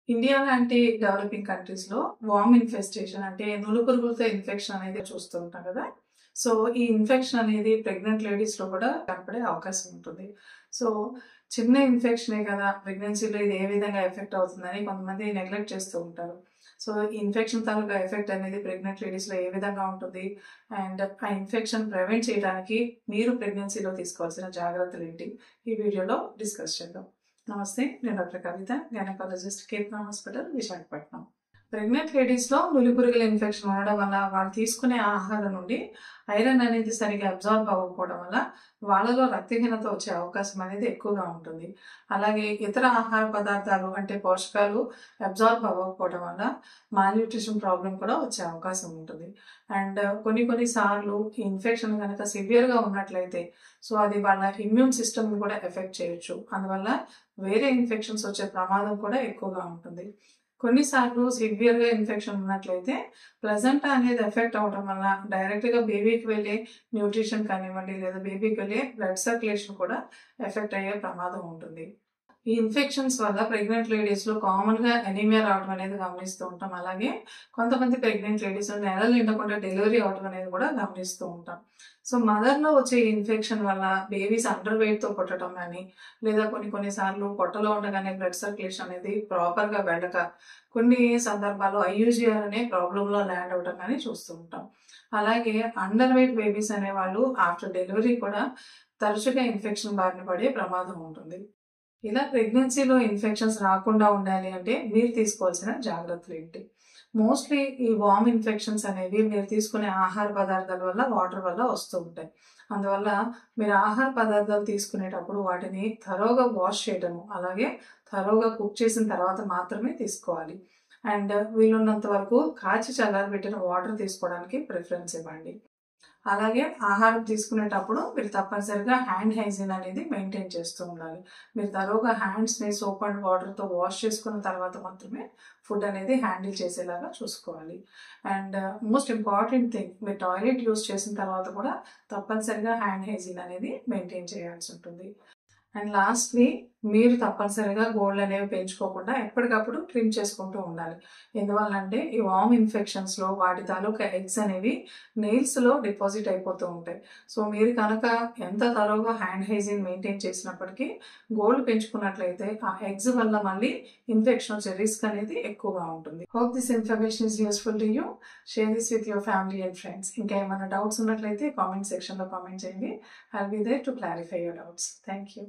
India లాంటి developing కంట్రీస్‌లో warm infestation అంటే నులుపురుగులతో ఇన్ఫెక్షన్ అనేది చూస్తూ ఉంటాం కదా! సో, ఈ ఇన్ఫెక్షన్ అనేది ప్రెగ్నెంట్ లేడీస్‌లో కూడా కనపడే అవకాశం ఉంటుంది. సో, చిన్న ఇన్ఫెక్షనే కదా! ప్రెగ్నెన్సీలో ఇది ఏ విధంగా ఎఫెక్ట్ అవుతుందని కొంతమంది నెగ్లెక్ట్ చేస్తూ ఉంటారు. సో, ఈ ఇన్ఫెక్షన్ తాలూకా ఎఫెక్ట్ అనేది ప్రెగ్నెంట్ లేడీస్‌లో ఏ విధంగా ఉంటుంది? అండ్ ఆ ఇన్ఫెక్షన్ ప్రివెంట్ చేయడానికి మీరు ప్రెగ్నెన్సీలో తీసుకోవాల్సిన జాగ్రత్తలేంటి? ఈ వీడియోలో డిస్కస్ చేద్దాం. నమస్తే. నేను doctor Kavitha, gynaecologist, Ketana hospital, Visakhapatnam. Pregnant లేడీస్‌లో నులిపురుగుల ఇన్ఫెక్షన్ ఉండడం వల్ల వాళ్ళు తీసుకునే ఆహారం నుండి ఐరన్ అనేది సరిగ్గా అబ్జార్బ్ అవ్వకపోవడం వల్ల వాళ్ళలో రక్తహీనత వచ్చే అవకాశం అనేది ఎక్కువగా ఉంటుంది. అలాగే ఇతర ఆహార పదార్థాలు అంటే పోషకాలు అబ్జార్బ్ అవ్వకపోవడం వల్ల మాల్‌న్యూట్రిషన్ ప్రాబ్లమ్ కూడా వచ్చే అవకాశం ఉంటుంది. అండ్ కొన్ని సార్లు ఈ ఇన్ఫెక్షన్ గనక సివియర్‌గా ఉన్నట్లయితే సో, అది వాళ్ళ ఇమ్యూన్ సిస్టమ్‌ని కూడా ఎఫెక్ట్ చేయొచ్చు. అందువల్ల వేరే ఇన్ఫెక్షన్స్ వచ్చే ప్రమాదం కూడా ఎక్కువగా ఉంటుంది. కొన్నిసార్లు సివియర్‌గా ఇన్ఫెక్షన్ ఉన్నట్లయితే ప్లజెంటా అనేది ఎఫెక్ట్ అవ్వడం వల్ల డైరెక్ట్‌గా బేబీకి వెళ్ళే న్యూట్రిషన్ కానివ్వండి, లేదా బేబీకి వెళ్ళే బ్లడ్ సర్క్యులేషన్ కూడా ఎఫెక్ట్ అయ్యే ప్రమాదం ఉంటుంది. ఈ ఇన్ఫెక్షన్స్ వల్ల ప్రెగ్నెంట్ లేడీస్‌లో కామన్‌గా అనీమియా రావడం అనేది గమనిస్తూ ఉంటాం. అలాగే కొంతమంది ప్రెగ్నెంట్ లేడీస్ నెలలు నిండకుండా డెలివరీ అవ్వడం అనేది కూడా గమనిస్తూ ఉంటాం. సో, మదర్‌లో వచ్చే ఇన్ఫెక్షన్ వల్ల బేబీస్ అండర్ వెయిట్‌తో పుట్టడం గానీ, లేదా కొన్ని సార్లు పొట్టలో ఉండగానే బ్లడ్ సర్క్యులేషన్ అనేది ప్రాపర్‌గా వెళ్ళక కొన్ని సందర్భాల్లో ఐయూజీఆర్ అనే ప్రాబ్లమ్‌లో ల్యాండ్ అవ్వడం గానీ చూస్తూ ఉంటాం. అలాగే అండర్ వెయిట్ బేబీస్ అనేవాళ్ళు ఆఫ్టర్ డెలివరీ కూడా తరచుగా ఇన్ఫెక్షన్ బారిన పడే ప్రమాదం ఉంటుంది. ఇలా ప్రెగ్నెన్సీలో ఇన్ఫెక్షన్స్ రాకుండా ఉండాలి అంటే మీరు తీసుకోవాల్సిన జాగ్రత్తలేంటి? మోస్ట్‌లీ ఈ వార్మ్ ఇన్ఫెక్షన్స్ అనేవి మీరు తీసుకునే ఆహార పదార్థాల వల్ల, వాటర్ వల్ల వస్తూ ఉంటాయి. అందువల్ల మీరు ఆహార పదార్థాలు తీసుకునేటప్పుడు వాటిని థరోగా వాష్ చేయడము, అలాగే థరోగా కుక్ చేసిన తర్వాత మాత్రమే తీసుకోవాలి. అండ్ వీలున్నంత వరకు కాచి చల్లారబెట్టిన వాటర్ తీసుకోవడానికి ప్రిఫరెన్స్ ఇవ్వండి. అలాగే ఆహారం తీసుకునేటప్పుడు మీరు తప్పనిసరిగా హ్యాండ్ హైజీన్ అనేది మెయింటైన్ చేస్తూ ఉండాలి. మీరు తరోగా హ్యాండ్స్‌ని సోప్ అండ్ వాటర్‌తో వాష్ చేసుకున్న తర్వాత మాత్రమే ఫుడ్ అనేది హ్యాండిల్ చేసేలాగా చూసుకోవాలి. అండ్ మోస్ట్ ఇంపార్టెంట్ థింగ్ మీరు టాయిలెట్ యూజ్ చేసిన తర్వాత కూడా తప్పనిసరిగా హ్యాండ్ హైజీన్ అనేది మెయింటైన్ చేయాల్సి ఉంటుంది. అండ్ లాస్ట్‌లీ మీరు తప్పనిసరిగా గోళ్ళనేవి పెంచుకోకుండా ఎప్పటికప్పుడు ట్రిమ్ చేసుకుంటూ ఉండాలి. ఎందువల్లంటే ఈ వార్మ్ ఇన్ఫెక్షన్స్‌లో వాటి తాలూకా ఎగ్స్ అనేవి నెయిల్స్‌లో డిపాజిట్ అయిపోతూ ఉంటాయి. సో, మీరు కనుక ఎంత తరోగా హ్యాండ్ హైజీన్ మెయింటైన్ చేసినప్పటికీ గోళ్ళు పెంచుకున్నట్లయితే ఆ ఎగ్స్ వల్ల మళ్ళీ ఇన్ఫెక్షన్ వచ్చే రిస్క్ అనేది ఎక్కువగా ఉంటుంది. Hope this information is useful to you. Share this with your family and friends. ఇంకా ఏమైనా డౌట్స్ ఉన్నట్లయితే కామెంట్ సెక్షన్‌లో కామెంట్ చేయండి. I will be there to clarify your doubts. Thank you.